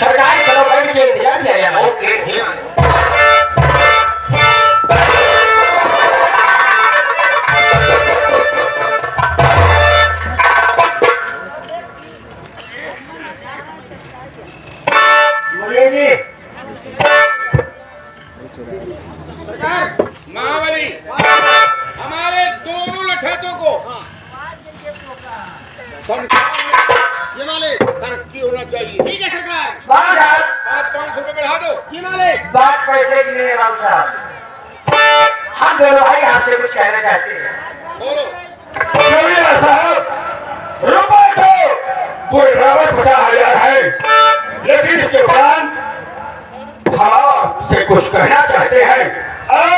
सरकारी कर्मचारी के इंतजार किया जाए। ओके महाबली हमारे दोनों लठातों को ये मालिक तरक्की होना चाहिए। ठीक है सरकार। आप 500 रुपए बढ़ा दो। ये मालिक बात पैसे की नहीं राम साहब, हम दोनों भाई आपसे कुछ कहना चाहते हैं। बोलो। जमींदार साहब रुपए तो पूरे बराबर 50,000 है, लेकिन इसके दौरान हम आपसे कुछ कहना चाहते हैं और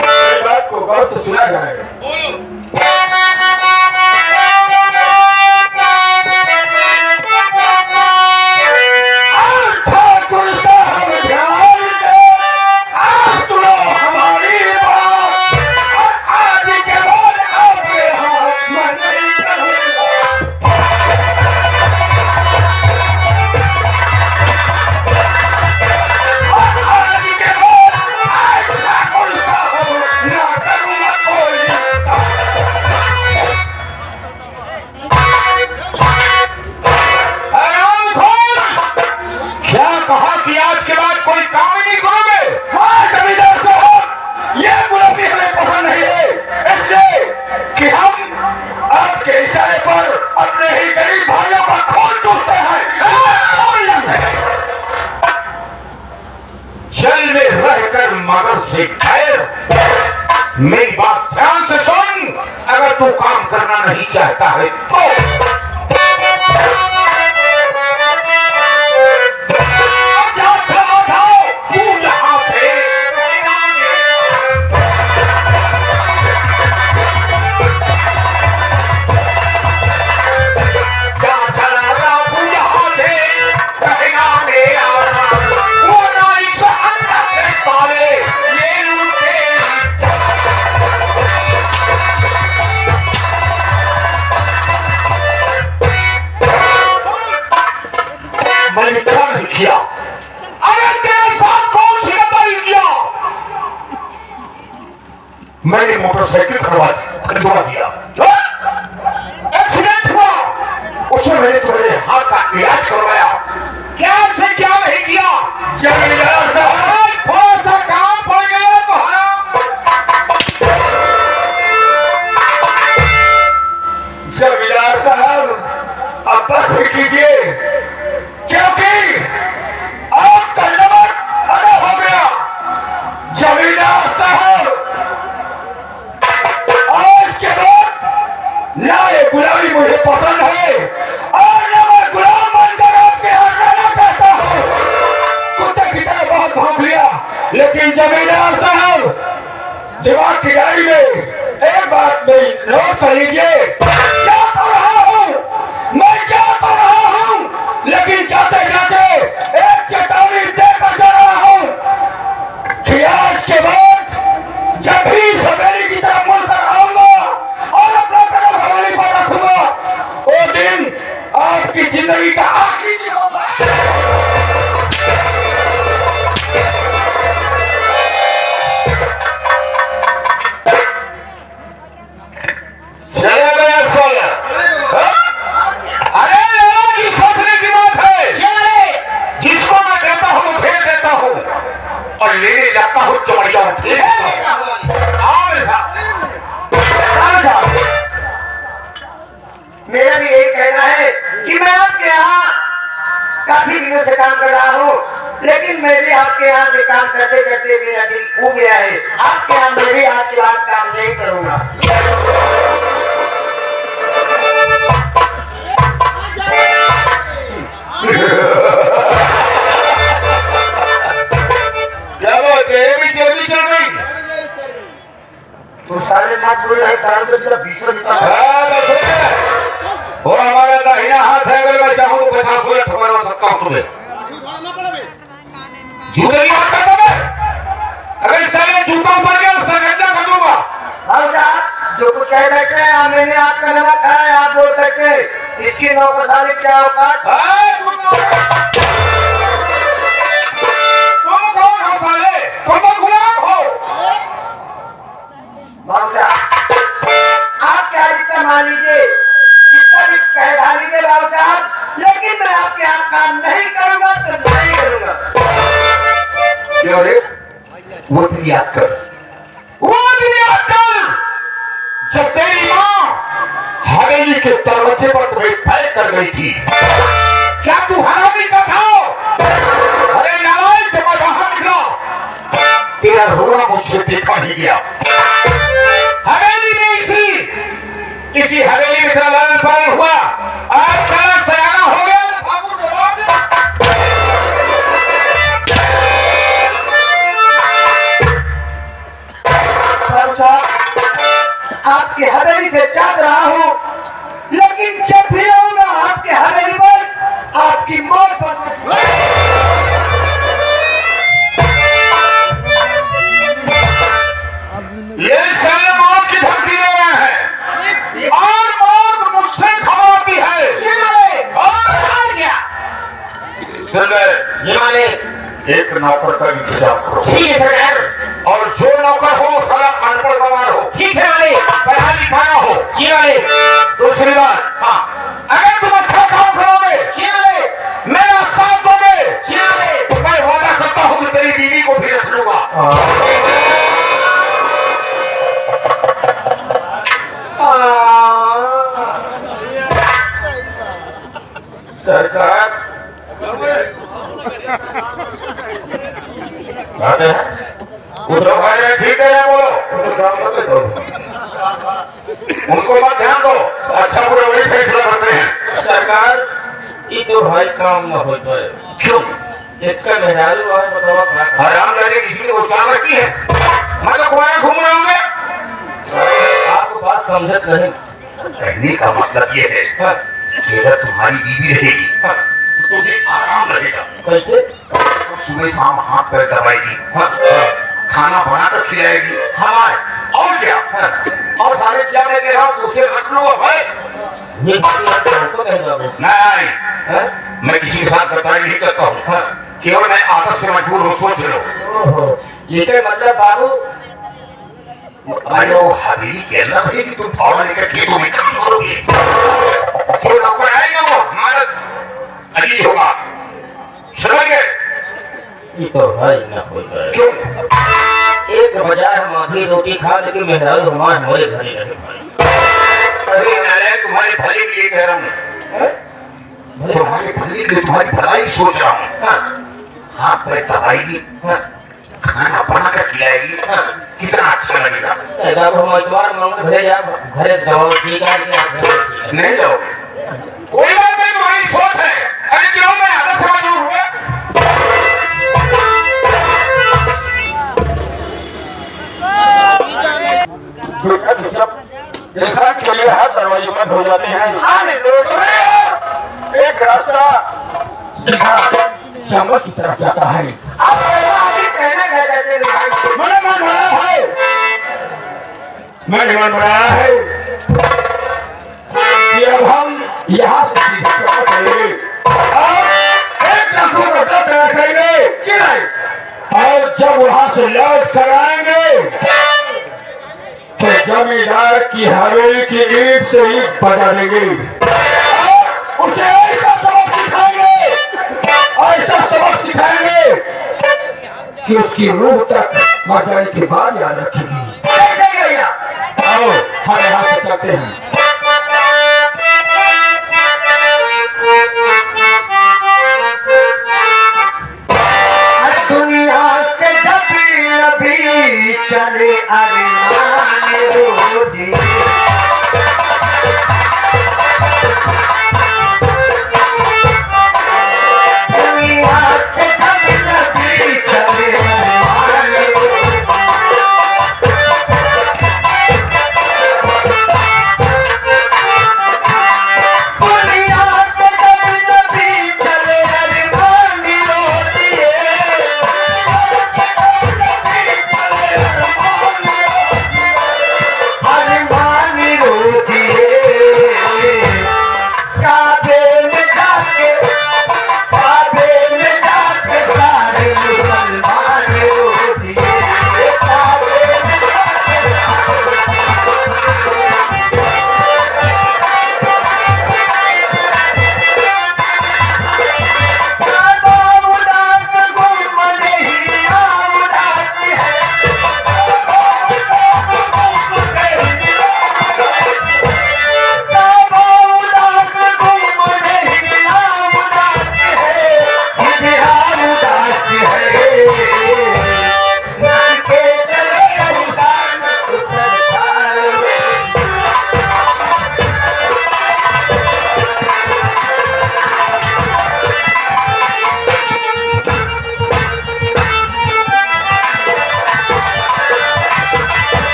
इस बात को गौर से सुना जाए। बोलो। मगर से खैर मेरी बात ध्यान से सुन, अगर तू काम करना नहीं चाहता है तो किया। अरे तेरे साथ कौन सी गद्दारी किया? मैंने मोटरसाइकिल खरीदवा दिया, एक्सीडेंट हुआ, उसमें मैंने तुम्हारे हाथ का इलाज करवाया। क्या से क्या नहीं किया? जमींदार साहब थोड़ा सा काम पड़ गया तो जमींदार साहब अब बस भी कीजिए, क्योंकि आपका नंबर अदा हो गया। जमींदार साहब आज के बाद ना ये गुलामी मुझे पसंद है और ना मैं गुलाम बनकर आपके यहाँ रहना चाहता हूँ। कुत्ते की तरह बहुत भौंक लिया, लेकिन जमींदार साहब दिमाग की गाड़ी में एक बात मेरी नोट कर लीजिए। क्या कर रहा हूँ मैं, क्या कर रहा हूँ, लेकिन जाते जाते एक चेतावनी देकर जा रहा हूं कि आज के बाद जब भी सवेरे की तरफ मुड़कर आऊंगा और अपना कदम हवाली पर रखूंगा, वो दिन आपकी जिंदगी का आखिरी दिन होगा। चला गया सोलह। अरे सोचने की बात है, जिसको मैं देता हूं तो फेंक देता हूं और लेने लगता हूं चमड़िया में फेंक देता हूं। मेरा भी यही कहना है कि मैं आपके यहाँ काफी दिनों से काम कर रहा हूँ, लेकिन मैं भी आपके यहाँ से काम करते करते मेरा दिल उब गया है। आपके यहाँ मैं भी आपके बाद काम नहीं करूँगा। क्या बात है, भी चल गई तो सारे मत बोल रहे, कारण तो मेरा बीच में और हमारा दाहिना हाथ है, अगर मैं चाहूँ तो 50 रुपये ठगवा सकता हूँ तुम्हें। जूते की बात करता मैं, अगर इस सारे जूता ऊपर गया तो सरगंजा कर दूंगा। जो कुछ कह बैठे हैं, मैंने आपका नमक खाया, आप बोल सकते हैं इसकी नौकरशाली क्या औकात। बोले वो दिन याद कर, वो दिन याद कर जब तेरी माँ हवेली के दरवाजे पर तुम्हें पैक कर गई थी। क्या तू हरामी का था? अरे नारायण, जब मैं बाहर निकला तेरा रोना मुझसे देखा नहीं गया। हवेली में किसी हवेली में तेरा लालन पालन हुआ, आज सारा सयाना हो गया। आपकी हवेली से चाहत रहा हूँ, लेकिन जब भी आऊंगा आपके हवेली पर आपकी मौत पर ये साले मौत की धमकी दे रहे हैं और मौत मुझसे घबराती है। और क्या सुन गए? ये वाले एक नौकर का इंतजाम करो। ठीक है सर। और जो नौकर हो साला अनपढ़ गंवार हो। ठीक है वाले। पढ़ा लिखा ना हो। जी वाले। दूसरी बात, हाँ, अगर तुम अच्छा काम करोगे, जी वाले, मेरा साथ दोगे, जी वाले, तो मैं वादा करता हूँ कि तेरी बीवी को भी रख लूंगा। सरकार ठीक है, बोलो उनको मत ध्यान दो, अच्छा पूरा वही फैसला करते हैं। सरकार ये तो भाई काम न हो जाए। क्यों? इसका मेहरारू और बतावा हराम जाने किसी को उच्चारण रखी है। मैं तो कुआं घूम रहे होंगे। आपको बात समझत नहीं। कहने का मतलब ये है कि अगर तुम्हारी बीवी रहेगी तो तुझे आराम रहेगा। कैसे? सुबह शाम हाथ पैर दबाएगी, खाना बनाकर खिलाएगी, और क्या? और सारे क्या मैं कह रहा हूँ, उसे रख लो भाई। ये बात तो कह दो। नहीं, मैं किसी के साथ गद्दारी नहीं करता हूँ, केवल मैं आदत से मजबूर हूँ। सोच लो। ये क्या मतलब बाबू? अरे वो हवेली के अंदर रहेगी, तुम फावड़ा लेकर खेतों में काम करोगे। जो नौकर आएगा वो हमारा अजीज होगा, समझ गए? ये तो भाई न हो जाए। क्यों? एक बाजार में आधी रोटी खा लेकिन मेहरारू हमारे हमारे घर ही रहे भाई। अरे नारायण, तुम्हारे भले के लिए कह रहा हूँ, तुम्हारे भले के लिए, तुम्हारी भलाई सोच रहा हूँ। हाथ पैर दबाएगी, खाना बनाकर खिलाएगी, कितना अच्छा लगेगा। हम अखबार घरे जा, घरे जाओ, ठीक है? नहीं जाओगे? कोई बात नहीं, तुम्हारी सोच है। अरे क्यों, मैं आदत से मजबूर हुआ। जैसा के लिए हाथ दरवाजे बंद हो जाते हैं। एक रास्ता सीधा श्यामा की तरफ जाता है। मैंने मन बनाया है, मैंने मन बनाया है कि अब हम यहाँ से सीधा चलेंगे और एक लखनऊ का दर तैयार करेंगे, और जब वहां से लौट कर आएंगे तो जमींदार की हवेली की ईंट से ही बजा देंगे। उसे ऐसा सबक सिखाएंगे, ऐसा सबक सिखाएंगे कि उसकी रूह तक मर जाने के बाद याद रखेगी। आओ हम यहाँ से चलते हैं। दुनिया से जब नबी चले अरमान रोदी, दुनिया से जब नबी चले अरमान रोदी, दुनिया से जब नबी चले अरमान रोदी,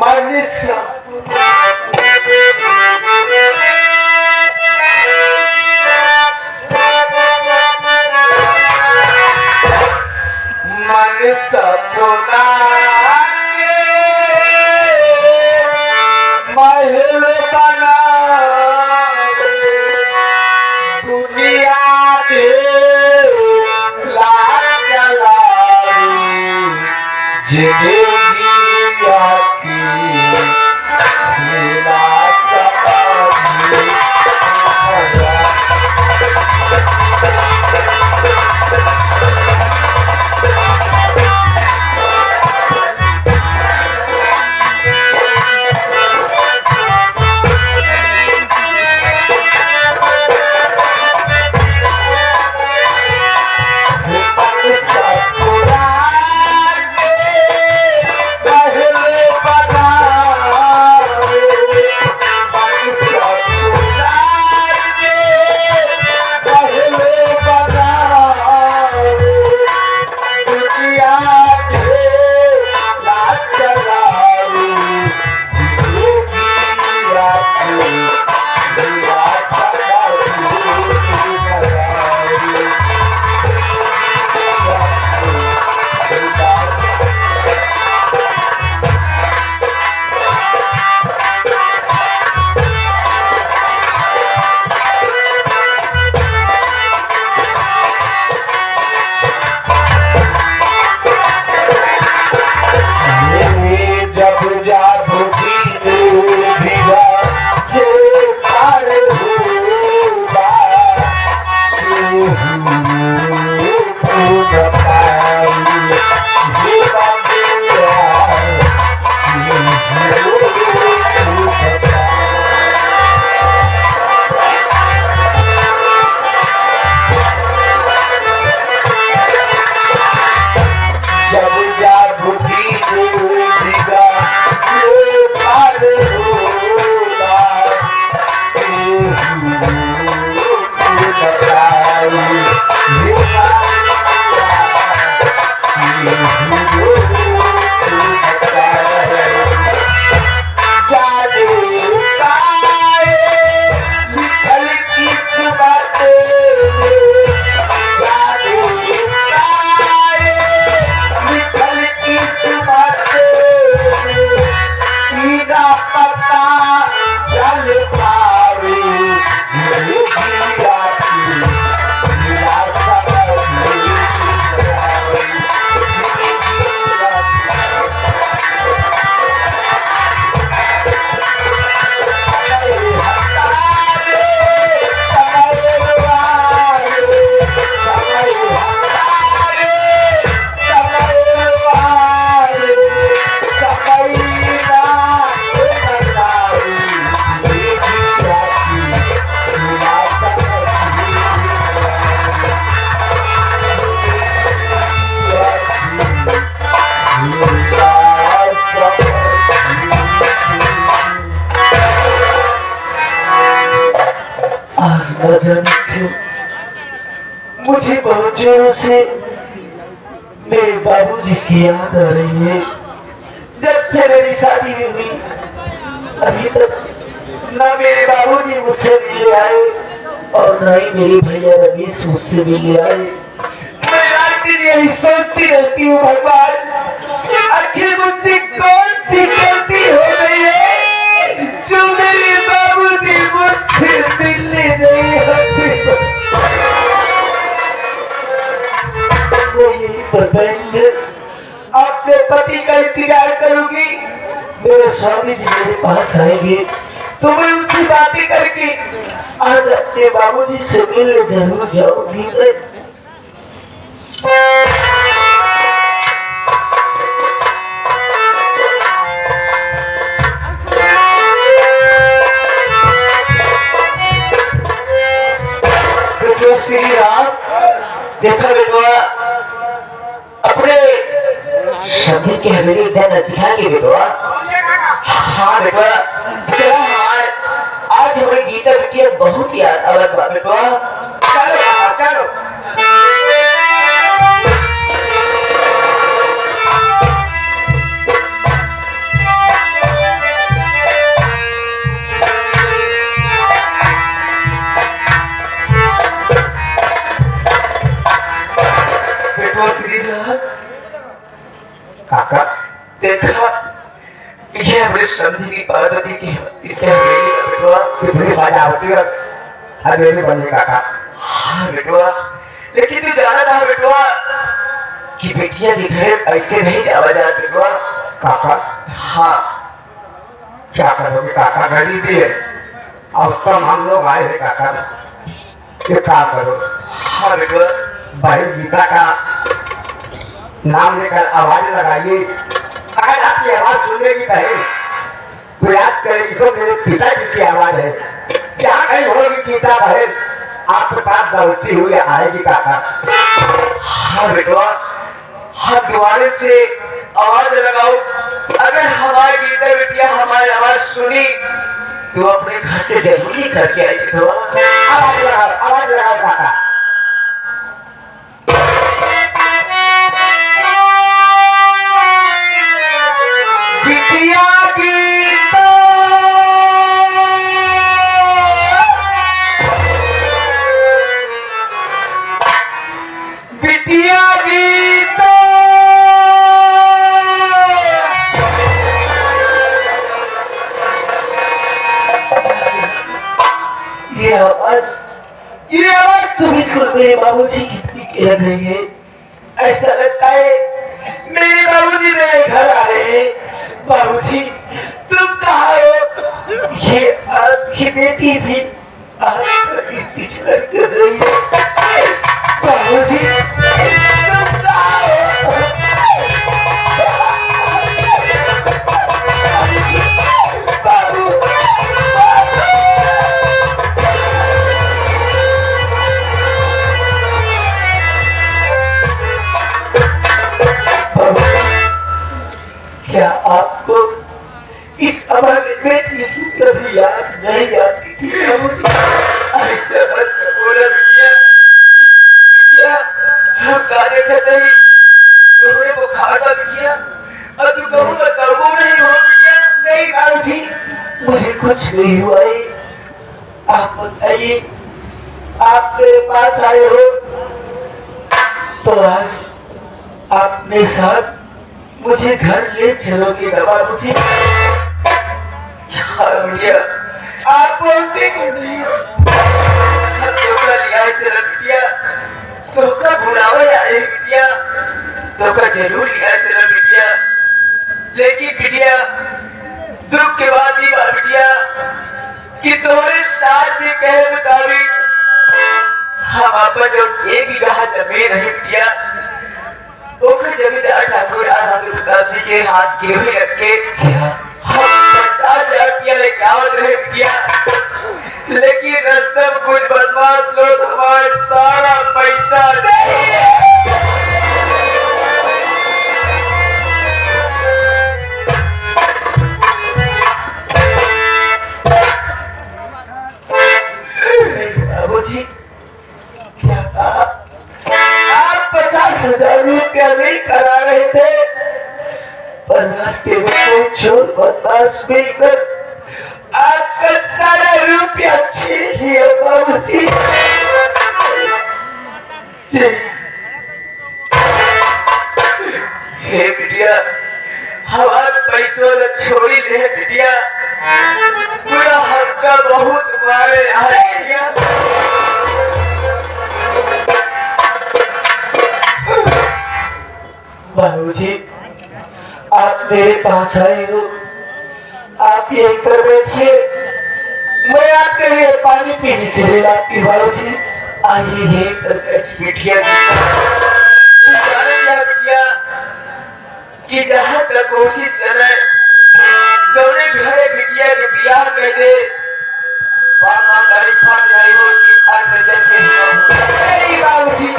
मन सपना महल बना दुनिया दे लाख चलावी जिंदगी की खेला समाधि न जाने क्यों मुझे बहुत जोरों से मेरे बाबूजी की याद आ रही है। जब से मेरी शादी हुई अभी तक ना मेरे बाबूजी मुझसे मिले आए और ना ही मेरी भैया रवीश मुझसे मिले आए। मैं रात दिन यही सोचती रहती हूँ, भगवान आखिर मुझसे कौन सी गलती हो गई है जो मेरे बाबूजी मुझसे मिलने नहीं होते। अपने पति का इंतजार करूंगी, मेरे स्वामी जी मेरे पास आएंगे तो मैं उनसे बातें करके आज अपने बाबूजी से मिलने जरूर जाऊंगी। श्री राम देखा बेटवा अपने शब्द की हवेली दिखाएंगे बेटवा। हाँ बेटवा चलो, आज हमारी गीता बिटिया बहुत याद अलग बेटवा। चलो चलो जी की पार्वती की इसके हवेली का बेटवा कितनी सजा होती है हवेली बनने काका। हाँ बेटवा, लेकिन तू जाना था बेटवा कि बेटिया के घर ऐसे नहीं जावा जा बेटवा। काका हाँ क्या करोगे काका, गरीबी है अब तब हम लोग आए हैं काका, ये क्या करो। हाँ बेटवा, भाई गीता का नाम लेकर आवाज लगाइए, अगर आपकी आवाज सुनने की कहे तो याद करेगी तो मेरे पिताजी की आवाज है। जहाँ कहीं होगी गीता बहन आपके पास दौड़ती हुई आएगी काका। हाँ बेटवा, हाथ द्वारे से आवाज लगाओ, अगर हमारी गीता बेटिया हमारी आवाज सुनी तो अपने घर से जरूर ही करके आई बेटवा। आवाज लगाओ काका। बिटिया गीता बिटिया गीता ये आवाज तो बिल्कुल मेरे बाबूजी की लग रही है। ऐसा लगता है मेरे बाबूजी मेरे घर आ रहे हैं। बाबूजी तुम कहाँ हो? ये आपकी बेटी भी आपका इंतजार कर रही है। बाबूजी तुम कहाँ हो? बाबू क्या आपको इस अभागे बेटी की कभी याद नहीं आती थी? मुझे ऐसा मत बोला बिटिया। बिटिया हम कार्य करते ही तुम्हें बुखार था बिटिया, और तू कहूँगा करबो नहीं हो बिटिया। नहीं बाबूजी मुझे कुछ नहीं हुआ है। आप बताइए, आप मेरे पास आए हो तो आज अपने साथ मुझे घर ले चलोगे ना बाबूजी? बिटिया आप बोलते क्यों नहीं? धोखा लिया है चलो बिटिया, धोखा भुलावा है बिटिया, धोखा जरूर लिया है चलो बिटिया। लेकिन बिटिया दुख के बाद ही बात बिटिया कि तुम्हारे सास के कहे मुताबिक हम आपका जो एक बीघा जमीन है बिटिया, ओखर जमींदार ठाकुर आधार के हाथ गिरवी रख के हम 50,000 रुपया लेके आवत रहे बिटिया। लेकिन रास्ते में कुछ बदमाश लोग हमारे सारा पैसा बाबूजी क्या कहा? आप 50,000 रुपया नहीं करा रहे थे, पर रास्ते में कोई चोर बदमाश मिलकर आपका सारा रुपया छीन लिया बाबूजी। हे बिटिया हमारे पैसों को छोड़ी दे बिटिया, पूरा हक्का बहुत मारे आ गया। बाबूजी आप मेरे पास आए हो, आप ये कर बैठिए, मैं आपके लिए पानी पीने के लिए लाती। बाबूजी आइए ये कर बैठिए। बिटिया कि जहाँ तक कोशिश करे जौने घरे बिटिया के बियाह कर दे बाबा तारीफ जाई हो कि आज नजर के नहीं बाबूजी।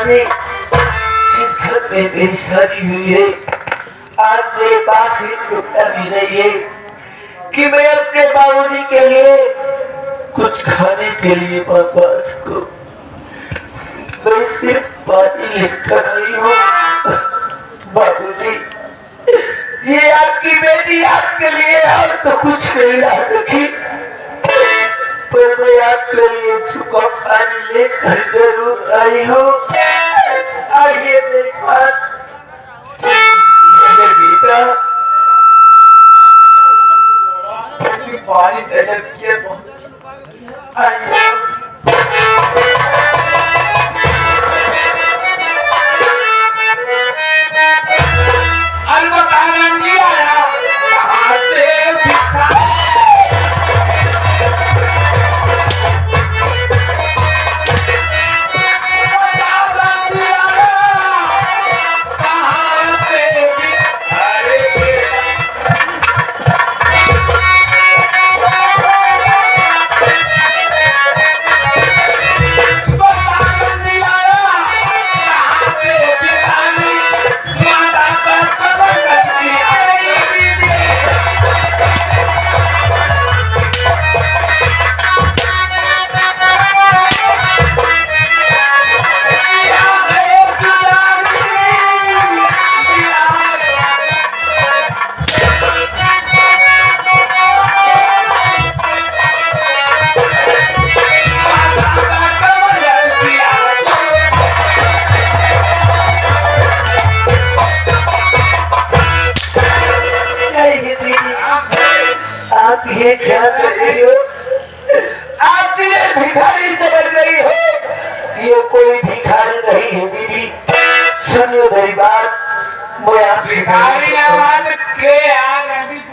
किस घर में मेरी शादी हुई है, आज मेरे पास एक रुपया भी नहीं है। कि मैं अपने बाबूजी के लिए कुछ खाने के लिए मंगवा सकूं। मैं सिर्फ पानी लेकर आई हूँ। बाबूजी, ये आपकी बेटी आपके लिए और तो कुछ नहीं ला सकी, पर मैं आपके लिए सूखा पानी लेकर जरूर आई हूँ। आइए मेरे पास। बेटा पानी नजर किए बहुत आइए। आप ये क्या कर रही हो? आप जिन्हें भिखारी समझ रही हो, ये कोई भिखारी नहीं है दीदी। सुनिए मेरी बात, मैं आप भिखारी आवाज के आ रही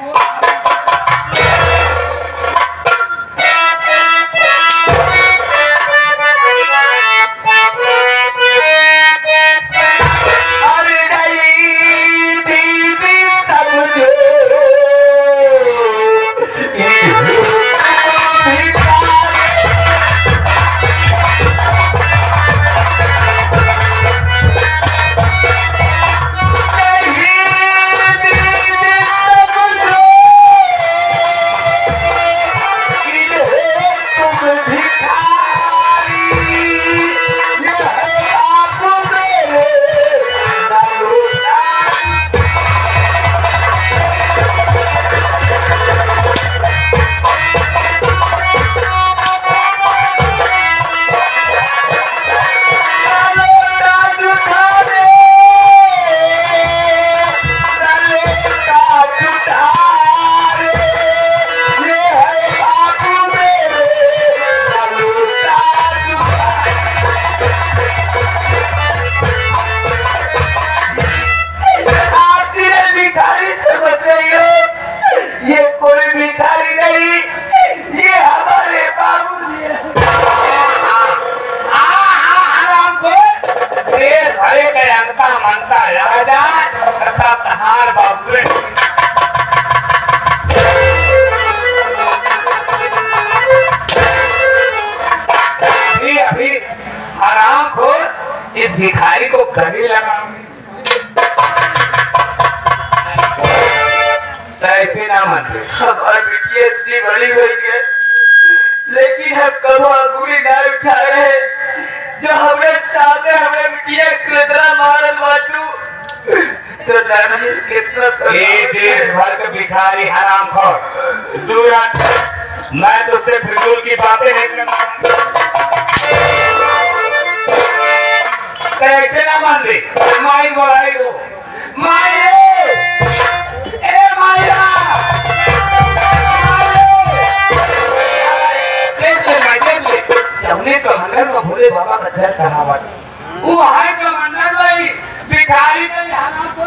मनता राजा सतहार बाबू अभी हराम खोर इस भिखारी को कहीं लगा ऐसे ना मान रहे। हमारी बिटिया इतनी बड़ी हुई है, लेकिन हम कभी अंगुली ना उठा रहे। जो हमें सामने हमें बिटिया कितना मारल बाटू, तो नहीं कितना दिन भर के भिखारी हराम खोर दूर हट। मैं तुझसे फिजूल की बातें नहीं करना। कैसे ना मान रही? माई बोलाई को माई ए माया जमने कमंडल में भोले बाबा का जय चढ़ावा वो है कमंडल भाई भिखारी ने यहाँ को